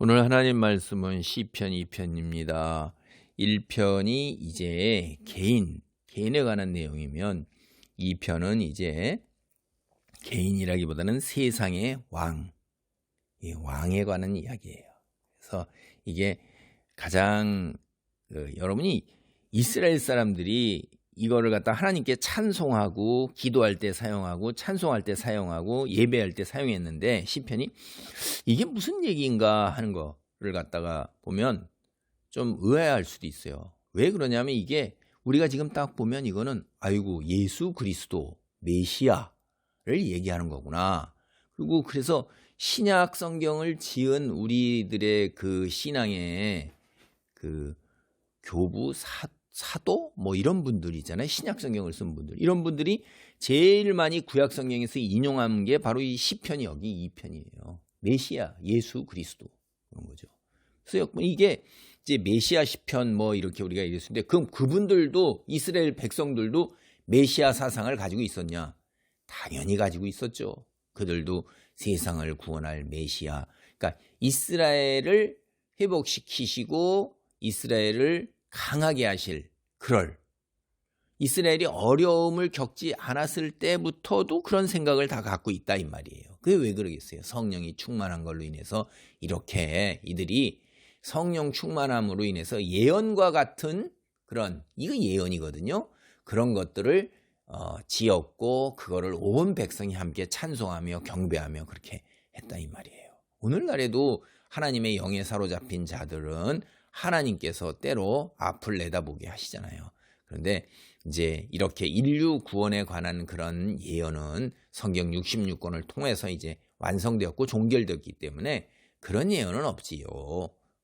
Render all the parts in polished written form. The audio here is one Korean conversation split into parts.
오늘 하나님 말씀은 시편 2편입니다. 1편이 이제 개인에 관한 내용이면 2편은 이제 개인이라기보다는 세상의 왕에 관한 이야기예요. 그래서 이게 가장 여러분이 이스라엘 사람들이 이거를 갖다 하나님께 찬송하고 기도할 때 사용하고 찬송할 때 사용하고 예배할 때 사용했는데 시편이 이게 무슨 얘기인가 하는 거를 갖다가 보면 좀 의아할 수도 있어요. 왜 그러냐면 이게 우리가 지금 딱 보면 이거는 아이고 예수 그리스도 메시아를 얘기하는 거구나. 그리고 그래서 신약 성경을 지은 우리들의 그 신앙의 그 교부 사도 뭐 이런 분들 있잖아요. 신약 성경을 쓴 분들. 이런 분들이 제일 많이 구약 성경에서 인용한 게 바로 이 시편이 여기 2편이에요. 메시아, 예수 그리스도 그런 거죠. 그래서 이게 이제 메시아 시편 뭐 이렇게 우리가 얘기했는데 그럼 그분들도 이스라엘 백성들도 메시아 사상을 가지고 있었냐? 당연히 가지고 있었죠. 그들도 세상을 구원할 메시아. 그러니까 이스라엘을 회복시키시고 이스라엘을 강하게 하실 그럴 이스라엘이 어려움을 겪지 않았을 때부터도 그런 생각을 다 갖고 있다 이 말이에요. 그게 왜 그러겠어요? 성령이 충만한 걸로 인해서 이렇게 이들이 성령 충만함으로 인해서 예언과 같은 그런 이거 예언이거든요. 그런 것들을 지었고 그거를 온 백성이 함께 찬송하며 경배하며 그렇게 했다 이 말이에요. 오늘날에도 하나님의 영에 사로잡힌 자들은 하나님께서 때로 앞을 내다보게 하시잖아요. 그런데 이제 이렇게 인류 구원에 관한 그런 예언은 성경 66권을 통해서 이제 완성되었고 종결되었기 때문에 그런 예언은 없지요.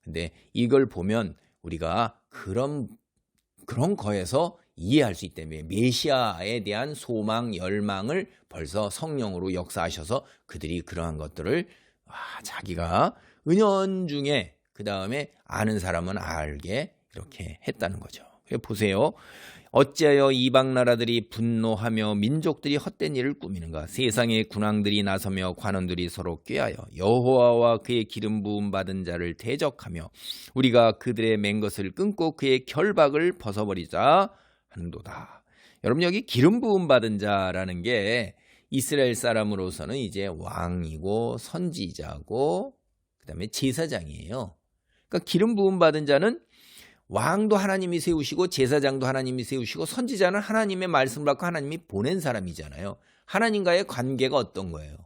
근데 이걸 보면 우리가 그런 거에서 이해할 수 있기 때문에 메시아에 대한 소망, 열망을 벌써 성령으로 역사하셔서 그들이 그러한 것들을 자기가 은연중에 그 다음에 아는 사람은 알게 이렇게 했다는 거죠. 보세요. 어찌하여 이방 나라들이 분노하며 민족들이 헛된 일을 꾸미는가? 세상의 군왕들이 나서며 관원들이 서로 꾀하여 여호와와 그의 기름 부음 받은 자를 대적하며 우리가 그들의 맨 것을 끊고 그의 결박을 벗어버리자 하는도다. 여러분 여기 기름 부음 받은 자라는 게 이스라엘 사람으로서는 이제 왕이고 선지자고 그다음에 제사장이에요. 그러니까 기름 부음 받은 자는 왕도 하나님이 세우시고 제사장도 하나님이 세우시고 선지자는 하나님의 말씀을 받고 하나님이 보낸 사람이잖아요. 하나님과의 관계가 어떤 거예요?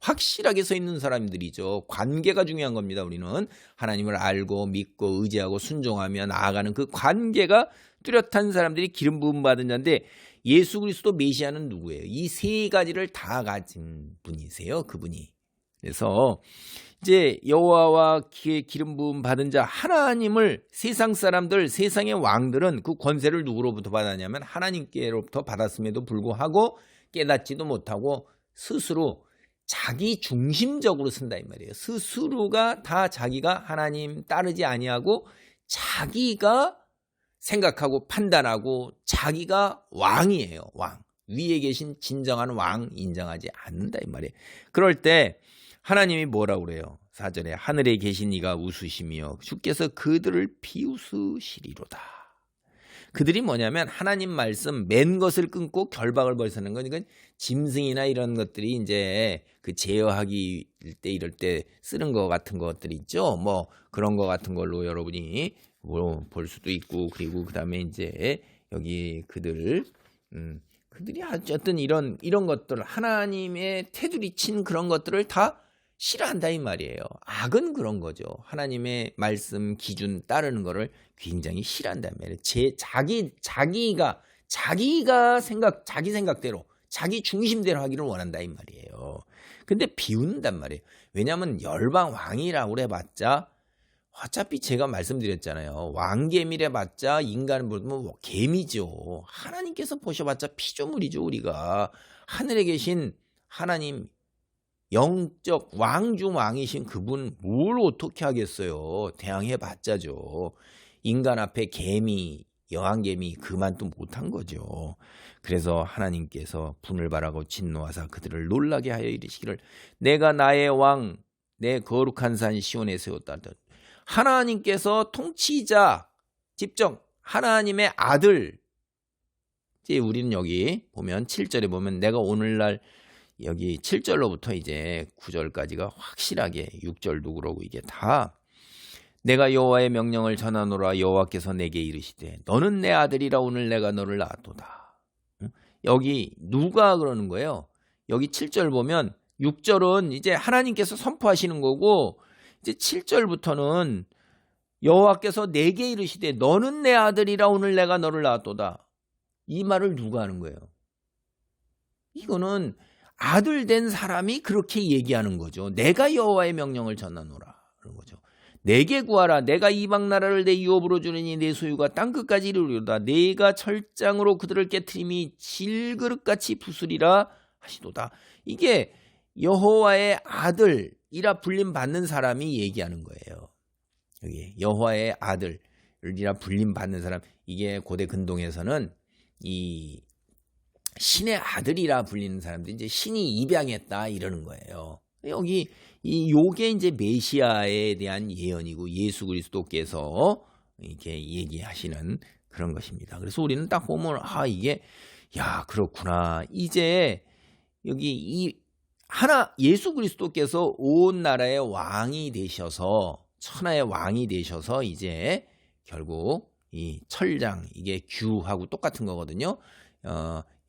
확실하게 서 있는 사람들이죠. 관계가 중요한 겁니다. 우리는 하나님을 알고 믿고 의지하고 순종하며 나아가는 그 관계가 뚜렷한 사람들이 기름 부음 받은 자인데 예수 그리스도 메시아는 누구예요? 이 세 가지를 다 가진 분이세요. 그분이. 그래서 이제 여호와와 그의 기름 부음 받은 자 하나님을 세상 사람들 세상의 왕들은 그 권세를 누구로부터 받았냐면 하나님께로부터 받았음에도 불구하고 깨닫지도 못하고 스스로 자기 중심적으로 쓴다 이 말이에요. 스스로가 다 자기가 하나님 따르지 아니하고 자기가 생각하고 판단하고 자기가 왕이에요. 왕. 위에 계신 진정한 왕 인정하지 않는다 이 말이에요. 그럴 때 하나님이 뭐라고 그래요? 4절에 하늘에 계신 이가 웃으시며 주께서 그들을 비웃으시리로다. 그들이 뭐냐면 하나님 말씀 맨 것을 끊고 결박을 벌이는 거니까 짐승이나 이런 것들이 이제 그 제어하기 때 이럴 때 쓰는 것 같은 것들 있죠. 뭐 그런 것 같은 걸로 여러분이 볼 수도 있고 그리고 그다음에 이제 여기 그들이 어쨌든 이런 것들 하나님의 테두리 친 그런 것들을 다 싫어한다 이 말이에요. 악은 그런 거죠. 하나님의 말씀 기준 따르는 거를 굉장히 싫어한단 말이에요. 자기가 자기 생각대로 자기 중심대로 하기를 원한다 이 말이에요. 근데 비웃는단 말이에요. 왜냐하면 열방 왕이라고 그래봤자 어차피 제가 말씀드렸잖아요. 왕개미래 봤자 인간을 보면 개미죠. 하나님께서 보셔봤자 피조물이죠. 우리가 하늘에 계신 하나님 영적 왕 중 왕이신 그분 뭘 어떻게 하겠어요. 대항해봤자죠. 인간 앞에 개미 여왕개미 그만도 못한 거죠. 그래서 하나님께서 분을 바라고 진노하사 그들을 놀라게 하여 이르시기를 내가 나의 왕 내 거룩한 산 시온에 세웠다. 하나님께서 통치자, 직접 하나님의 아들. 이제 우리는 여기 보면 7절에 보면 내가 오늘날 여기 7절로부터 이제 9절까지가 확실하게 6절도 그러고 이게 다 내가 여호와의 명령을 전하노라. 여호와께서 내게 이르시되 너는 내 아들이라 오늘 내가 너를 낳았도다. 여기 누가 그러는 거예요? 여기 7절 보면 6절은 이제 하나님께서 선포하시는 거고 이제 7절부터는 여호와께서 내게 이르시되 너는 내 아들이라 오늘 내가 너를 낳았도다. 이 말을 누가 하는 거예요? 이거는 아들 된 사람이 그렇게 얘기하는 거죠. 내가 여호와의 명령을 전하노라 그런 거죠. 내게 구하라. 내가 이방 나라를 내 유업으로 주리니 내 소유가 땅끝까지 이르리로다. 내가 철장으로 그들을 깨트림이 질그릇같이 부수리라 하시도다. 이게 여호와의 아들이라 불림 받는 사람이 얘기하는 거예요. 여기 여호와의 아들이라 불림 받는 사람, 이게 고대 근동에서는 이 신의 아들이라 불리는 사람들이 이제 신이 입양했다 이러는 거예요. 여기 요게 이제 메시아에 대한 예언이고 예수 그리스도께서 이렇게 얘기하시는 그런 것입니다. 그래서 우리는 딱 보면 이게 그렇구나. 이제 여기 이 하나 예수 그리스도께서 온 나라의 왕이 되셔서 천하의 왕이 되셔서 이제 결국 이 철장 이게 규하고 똑같은 거거든요.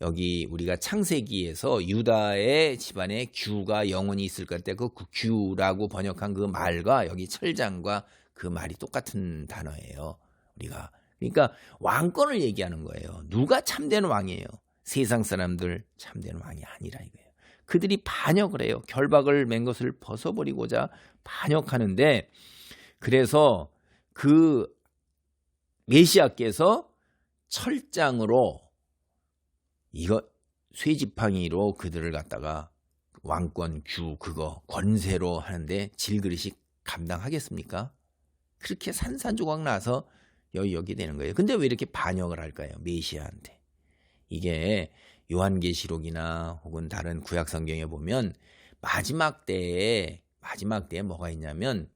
여기 우리가 창세기에서 유다의 집안에 규가 영원히 있을 것 때 그 규라고 번역한 그 말과 여기 철장과 그 말이 똑같은 단어예요. 우리가 그러니까 왕권을 얘기하는 거예요. 누가 참된 왕이에요? 세상 사람들 참된 왕이 아니라 이거예요. 그들이 반역을 해요. 결박을 맨 것을 벗어버리고자 반역하는데 그래서 그 메시아께서 철장으로 이거 쇠지팡이로 그들을 갖다가 왕권 규 그거 권세로 하는데 질그릇이 감당하겠습니까? 그렇게 산산조각 나서 여기 되는 거예요. 근데 왜 이렇게 반역을 할까요? 메시아한테. 이게 요한계시록이나 혹은 다른 구약 성경에 보면 마지막 때에 뭐가 있냐면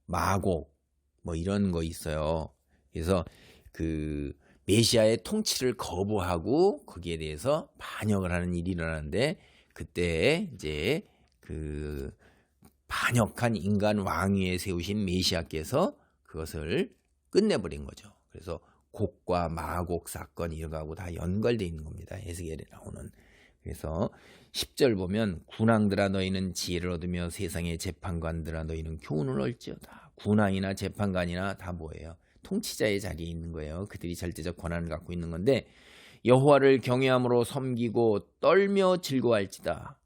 마곡 뭐 이런 거 있어요. 그래서 그 메시아의 통치를 거부하고 거기에 대해서 반역을 하는 일이 일어나는데 그때 이제 그 반역한 인간 왕위에 세우신 메시아께서 그것을 끝내버린 거죠. 그래서 곡과 마곡 사건 이런 거하고 다 연관되어 있는 겁니다. 에스겔에 나오는. 그래서 10절 보면 군왕들아 너희는 지혜를 얻으며 세상의 재판관들아 너희는 교훈을 얻지어다. 군왕이나 재판관이나 다 뭐예요? 통치자의 자리에 있는 거예요. 그들이 절대적 권한을 갖고 있는 건데 여호와를 경외함으로 섬기고 떨며 즐거워할지다.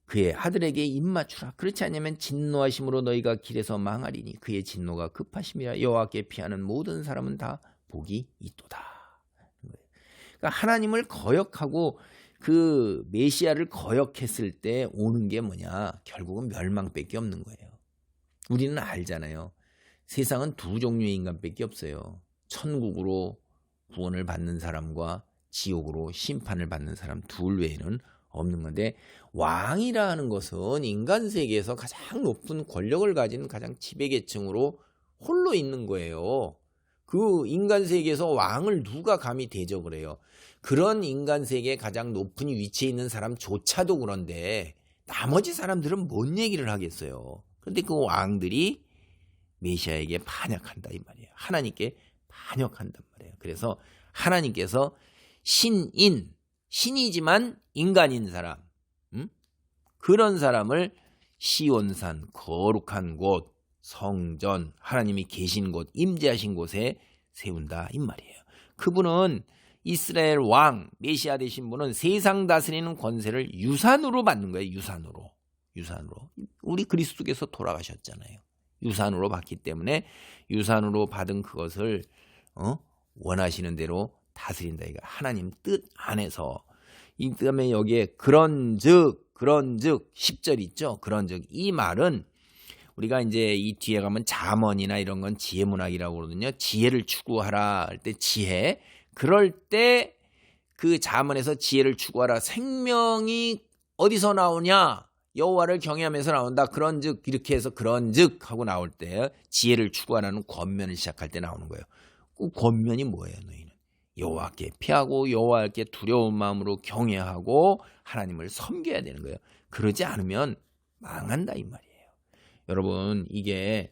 그의 아들에게 입맞추라. 그렇지 않으면 진노하심으로 너희가 길에서 망하리니 그의 진노가 급하심이라. 여호와께 피하는 모든 사람은 다 복이 있도다. 그러니까 하나님을 거역하고 그 메시아를 거역했을 때 오는 게 뭐냐? 결국은 멸망밖에 없는 거예요. 우리는 알잖아요. 세상은 두 종류의 인간밖에 없어요. 천국으로 구원을 받는 사람과 지옥으로 심판을 받는 사람 둘 외에는 없는 건데 왕이라 하는 것은 인간 세계에서 가장 높은 권력을 가진 가장 지배계층으로 홀로 있는 거예요. 그 인간 세계에서 왕을 누가 감히 대접을 해요? 그런 인간 세계에 가장 높은 위치에 있는 사람조차도 그런데 나머지 사람들은 뭔 얘기를 하겠어요? 그런데 그 왕들이 메시아에게 반역한다 이 말이에요. 하나님께 반역한단 말이에요. 그래서 하나님께서 신이지만 인간인 사람, 그런 사람을 시온산 거룩한 곳, 성전, 하나님이 계신 곳, 임재하신 곳에 세운다 이 말이에요. 그분은 이스라엘 왕, 메시아 되신 분은 세상 다스리는 권세를 유산으로 받는 거예요. 유산으로. 우리 그리스도께서 돌아가셨잖아요. 유산으로 받기 때문에 유산으로 받은 그것을 원하시는 대로 다스린다. 이거 하나님 뜻 안에서. 이 다음에 여기에 그런즉 10절 있죠. 그런즉 이 말은 우리가 이제 이 뒤에 가면 잠언이나 이런 건 지혜문학이라고 그러거든요. 지혜를 추구하라 할 때 지혜. 그럴 때 그 잠언에서 지혜를 추구하라. 생명이 어디서 나오냐? 여호와를 경외하면서 나온다. 그런즉 이렇게 해서 그런즉 하고 나올 때 지혜를 추구하라는 권면을 시작할 때 나오는 거예요. 그 권면이 뭐예요? 너희는 여호와께 피하고 여호와께 두려운 마음으로 경외하고 하나님을 섬겨야 되는 거예요. 그러지 않으면 망한다 이 말이에요. 여러분 이게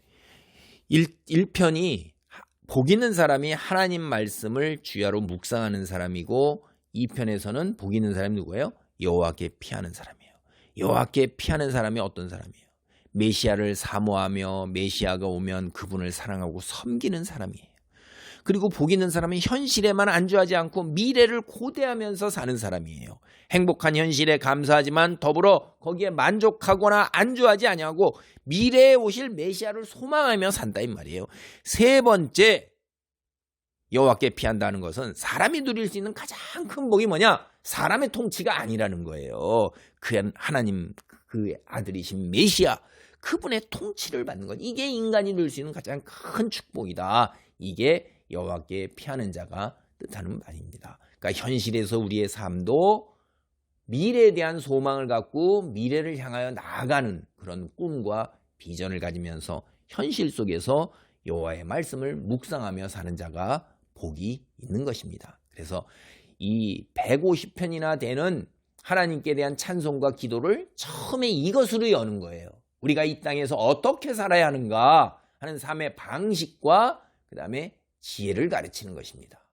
1편이 복 있는 사람이 하나님 말씀을 주야로 묵상하는 사람이고 2편에서는 복 있는 사람이 누구예요? 여호와께 피하는 사람이에요. 여호와께 피하는 사람이 어떤 사람이에요? 메시아를 사모하며 메시아가 오면 그분을 사랑하고 섬기는 사람이에요. 그리고 복 있는 사람은 현실에만 안주하지 않고 미래를 고대하면서 사는 사람이에요. 행복한 현실에 감사하지만 더불어 거기에 만족하거나 안주하지 아니하고 미래에 오실 메시아를 소망하며 산다 이 말이에요. 세 번째, 여호와께 피한다는 것은 사람이 누릴 수 있는 가장 큰 복이 뭐냐? 사람의 통치가 아니라는 거예요. 그 하나님 그 아들이신 메시아 그분의 통치를 받는 것. 이게 인간이 누릴 수 있는 가장 큰 축복이다. 이게 여호와께 피하는 자가 뜻하는 말입니다. 그러니까 현실에서 우리의 삶도 미래에 대한 소망을 갖고 미래를 향하여 나아가는 그런 꿈과 비전을 가지면서 현실 속에서 여호와의 말씀을 묵상하며 사는 자가 복이 있는 것입니다. 그래서 이 150편이나 되는 하나님께 대한 찬송과 기도를 처음에 이것으로 여는 거예요. 우리가 이 땅에서 어떻게 살아야 하는가 하는 삶의 방식과 그 다음에 지혜를 가르치는 것입니다.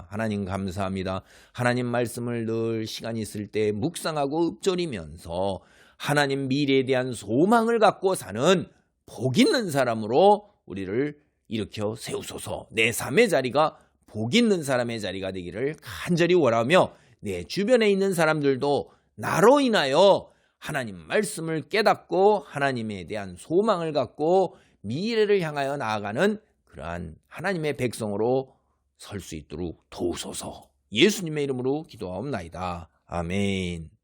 하나님 감사합니다. 하나님 말씀을 늘 시간 있을 때 묵상하고 읊조리면서 하나님 미래에 대한 소망을 갖고 사는 복 있는 사람으로 우리를 일으켜 세우소서. 내 삶의 자리가 복 있는 사람의 자리가 되기를 간절히 원하며 내 주변에 있는 사람들도 나로 인하여 하나님 말씀을 깨닫고 하나님에 대한 소망을 갖고 미래를 향하여 나아가는 그러한 하나님의 백성으로 설 수 있도록 도우소서. 예수님의 이름으로 기도하옵나이다. 아멘.